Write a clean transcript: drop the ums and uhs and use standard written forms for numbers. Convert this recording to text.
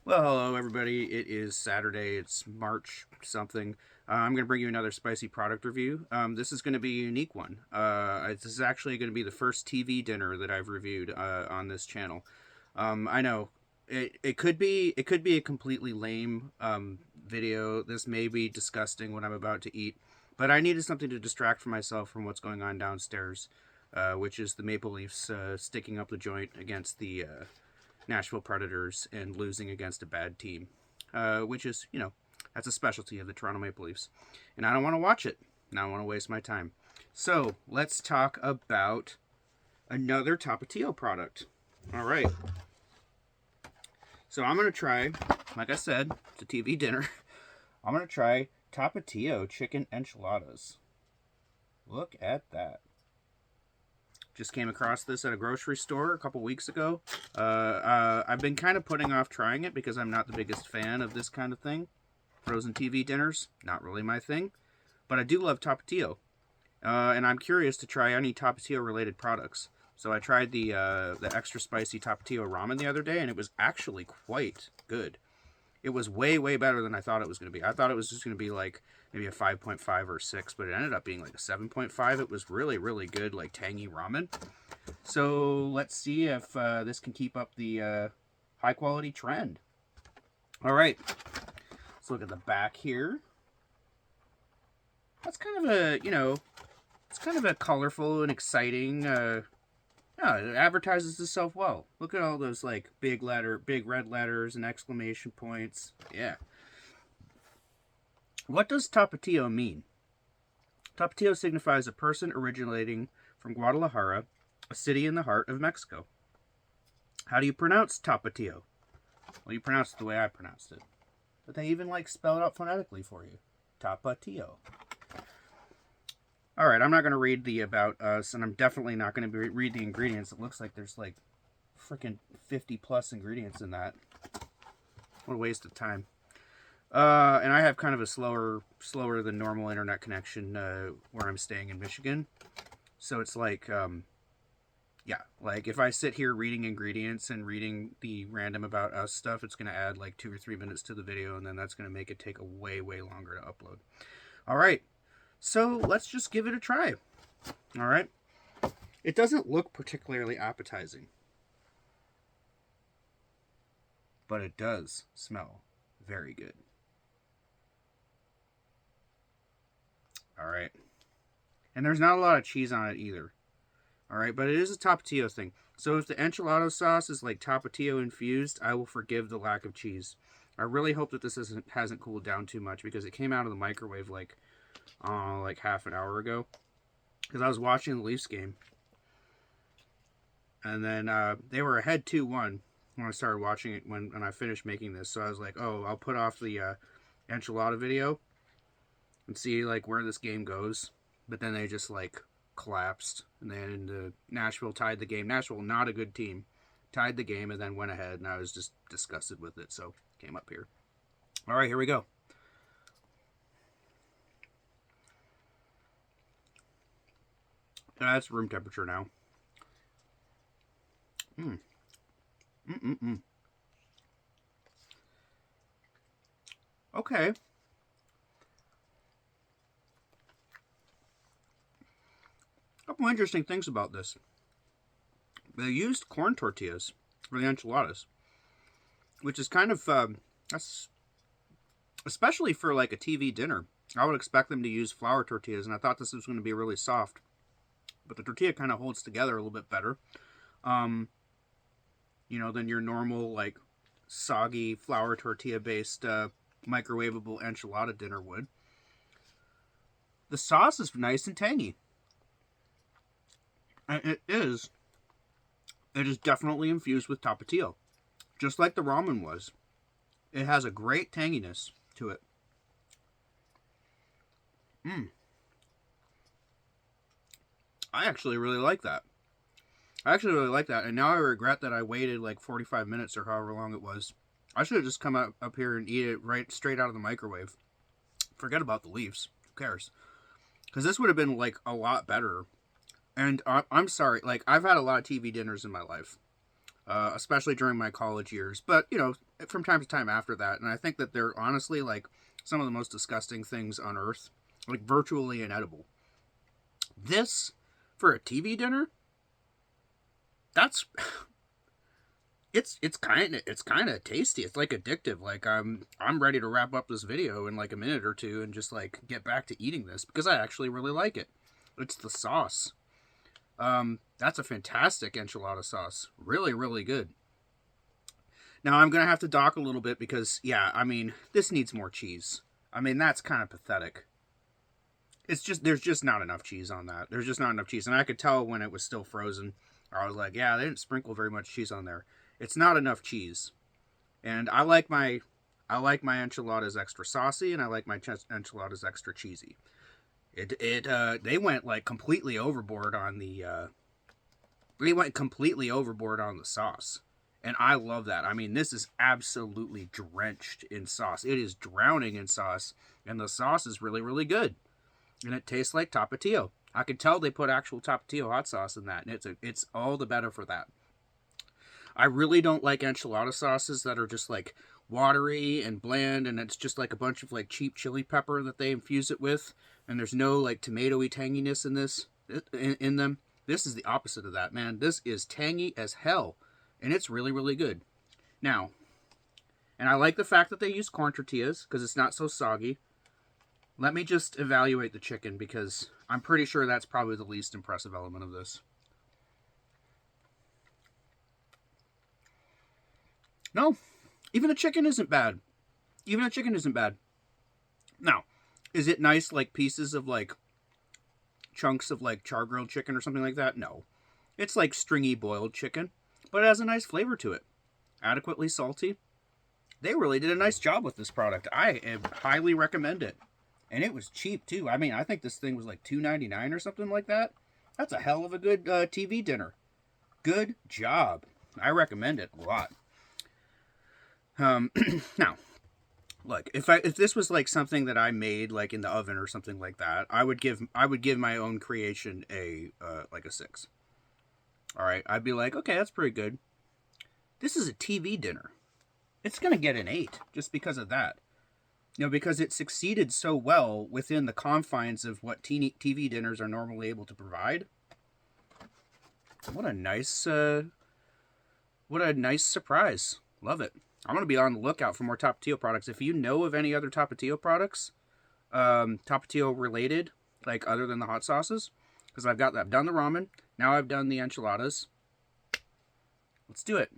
Well, hello everybody. It is Saturday. It's March something. I'm going to bring you another spicy product review. This is going to be a unique one. This is actually going to be the first TV dinner that I've reviewed on this channel. I know it could be a completely lame video. This may be disgusting what I'm about to eat, but I needed something to distract myself from what's going on downstairs, which is the Maple Leafs sticking up the joint against the Nashville Predators and losing against a bad team, which is, that's a specialty of the Toronto Maple Leafs. And I don't want to watch it, and I don't want to waste my time. So let's talk about another Tapatio product. All right. So I'm going to try, like I said, it's a TV dinner. I'm going to try Tapatio chicken enchiladas. Look at that. Just came across this at a grocery store a couple weeks ago. I've been kind of putting off trying it because I'm not the biggest fan of this kind of thing. Frozen TV dinners, not really my thing. But I do love Tapatio. And I'm curious to try any Tapatio related products. So I tried the extra spicy Tapatio ramen the other day, and it was actually quite good. It was way, way better than I thought it was going to be. I thought it was just going to be like maybe a 5.5 or 6, but it ended up being like a 7.5. It was really, really good, like tangy ramen. So let's see if this can keep up the high quality trend. All right, let's look at the back here. That's kind of a, it's kind of a colorful and exciting. Yeah, it advertises itself well. Look at all those like big red letters and exclamation points. Yeah. What does Tapatio mean? Tapatio signifies a person originating from Guadalajara, a city in the heart of Mexico. How do you pronounce Tapatio? Well, you pronounce it the way I pronounced it. But they even like spell it out phonetically for you. Tapatio. All right, I'm not going to read the about us, and I'm definitely not going to read the ingredients. It looks like there's like freaking 50 plus ingredients in that. What a waste of time. And I have kind of a slower than normal internet connection where I'm staying in Michigan. So it's like, yeah, like if I sit here reading ingredients and reading the random about us stuff, it's going to add like 2 or 3 minutes to the video, and then that's going to make it take a way, way longer to upload. All right. So let's just give it a try. All right. It doesn't look particularly appetizing, but it does smell very good. All right. And there's not a lot of cheese on it either. All right, but it is a Tapatio thing. So if the enchilada sauce is like Tapatio infused, I will forgive the lack of cheese. I really hope that this hasn't cooled down too much because it came out of the microwave like half an hour ago. Because I was watching the Leafs game, and then they were ahead 2-1 when I started watching it when I finished making this. So I was like, oh, I'll put off the enchilada video and see like where this game goes. But then they just like collapsed, and then Nashville tied the game. Nashville, not a good team, tied the game and then went ahead, and I was just disgusted with it, so came up here. All right, here we go. That's room temperature now. Okay. A couple interesting things about this. They used corn tortillas for the enchiladas, which is kind of that's especially for like a TV dinner. I would expect them to use flour tortillas, and I thought this was going to be really soft, but the tortilla kind of holds together a little bit better, than your normal like soggy flour tortilla based microwavable enchilada dinner would. The sauce is nice and tangy. And it is definitely infused with Tapatio, just like the ramen was. It has a great tanginess to it. I actually really like that. And now I regret that I waited like 45 minutes or however long it was. I should have just come up here and eat it right straight out of the microwave. Forget about the Leafs. Who cares? Because this would have been like a lot better. And I'm sorry, like I've had a lot of TV dinners in my life, especially during my college years. But from time to time after that, and I think that they're honestly like some of the most disgusting things on earth, like virtually inedible. This, for a TV dinner, that's it's kind of tasty. It's like addictive. Like I'm ready to wrap up this video in like a minute or two and just like get back to eating this because I actually really like it. It's the sauce. That's a fantastic enchilada sauce. Really, really good. Now I'm gonna have to dock a little bit because yeah, I mean this needs more cheese. I mean that's kind of pathetic. It's just there's just not enough cheese on that. There's just not enough cheese, and I could tell when it was still frozen. I was like, yeah, they didn't sprinkle very much cheese on there. It's not enough cheese, and I like my enchiladas extra saucy, and I like my enchiladas extra cheesy. They went like completely overboard on the sauce, and I love that. I mean, this is absolutely drenched in sauce. It is drowning in sauce, and the sauce is really really good, and it tastes like Tapatio. I can tell they put actual Tapatio hot sauce in that, and it's all the better for that. I really don't like enchilada sauces that are just like watery and bland, and it's just like a bunch of like cheap chili pepper that they infuse it with, and there's no like tomatoey tanginess in this in them. This is the opposite of that, man. This is tangy as hell, and it's really really good. Now, and I like the fact that they use corn tortillas because it's not so soggy. Let me just evaluate the chicken because I'm pretty sure that's probably the least impressive element of this. No, even the chicken isn't bad. Even the chicken isn't bad. Now, is it nice like pieces of like chunks of like char-grilled chicken or something like that? No. It's like stringy boiled chicken, but it has a nice flavor to it. Adequately salty. They really did a nice job with this product. I highly recommend it. And it was cheap too. I mean, I think this thing was like $2.99 or something like that. That's a hell of a good TV dinner. Good job. I recommend it a lot. Now, look, if this was like something that I made like in the oven or something like that, I would give my own creation a like a 6. All right, I'd be like, okay, that's pretty good. This is a TV dinner. It's gonna get an 8 just because of that. You know, because it succeeded so well within the confines of what TV dinners are normally able to provide. What a nice surprise. Love it. I'm going to be on the lookout for more Tapatio products. If you know of any other Tapatio products, Tapatio related, like other than the hot sauces, because I've done the ramen, now I've done the enchiladas. Let's do it.